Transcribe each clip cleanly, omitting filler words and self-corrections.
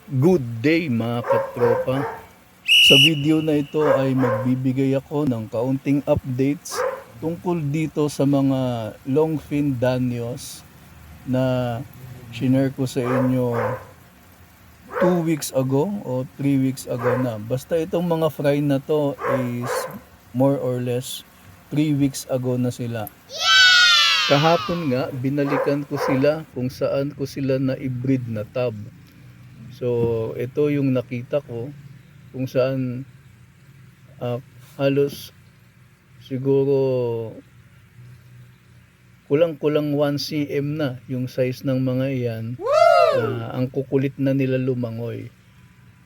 Good day mga katropa. Sa video na ito ay magbibigay ako ng kaunting updates tungkol dito sa mga longfin danios na shinare ko sa inyo 2 weeks ago o 3 weeks ago na. Basta itong mga fry na to is more or less 3 weeks ago na sila. Kahapon nga binalikan ko sila kung saan ko sila na i-breed na tub. So ito yung nakita ko kung saan halos siguro kulang-kulang 1 cm na yung size ng mga iyan. Ang kukulit na nila lumangoy.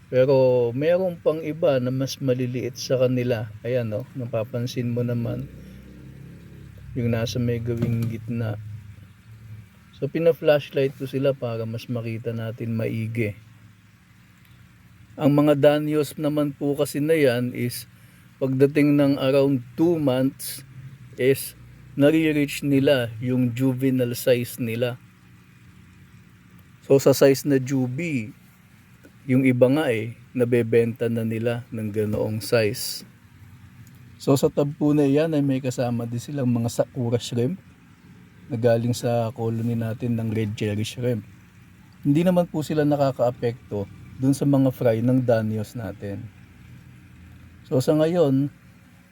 Pero meron pang iba na mas maliliit sa kanila. Ayan napapansin mo naman yung nasa may gawing gitna. So pina-flashlight ko sila para mas makita natin maigi. Ang mga danios naman po kasi na yan is pagdating ng around 2 months is nare-reach nila yung juvenile size nila. So sa size na juvie, yung iba nga nabebenta na nila ng ganoong size. So sa tab po na yan ay may kasama din silang mga sakura shrimp na galing sa colony natin ng red cherry shrimp. Hindi naman po sila nakaka-apekto dun sa mga fry ng danios natin. So sa ngayon,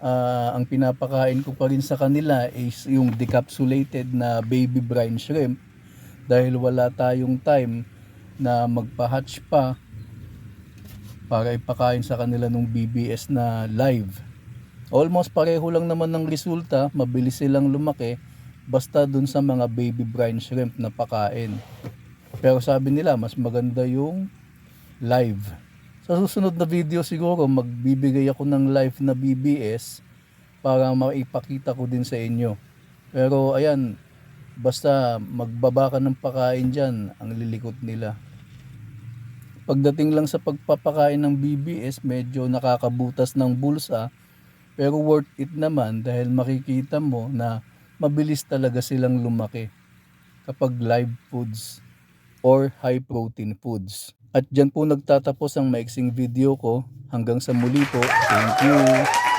ang pinapakain ko pa rin sa kanila is yung decapsulated na baby brine shrimp dahil wala tayong time na magpa-hatch pa para ipakain sa kanila nung BBS na live. Almost pareho lang naman ng resulta, mabilis silang lumaki basta dun sa mga baby brine shrimp na pakain. Pero sabi nila mas maganda yung live. Sa susunod na video siguro magbibigay ako ng live na BBS para maipakita ko din sa inyo. Pero ayan, basta magbaba ka ng pakain dyan, ang lilikot nila. Pagdating lang sa pagpapakain ng BBS, medyo nakakabutas ng bulsa, pero worth it naman dahil makikita mo na mabilis talaga silang lumaki kapag live foods or high protein foods. At dyan po nagtatapos ang maiksing video ko. Hanggang sa muli po. Thank you.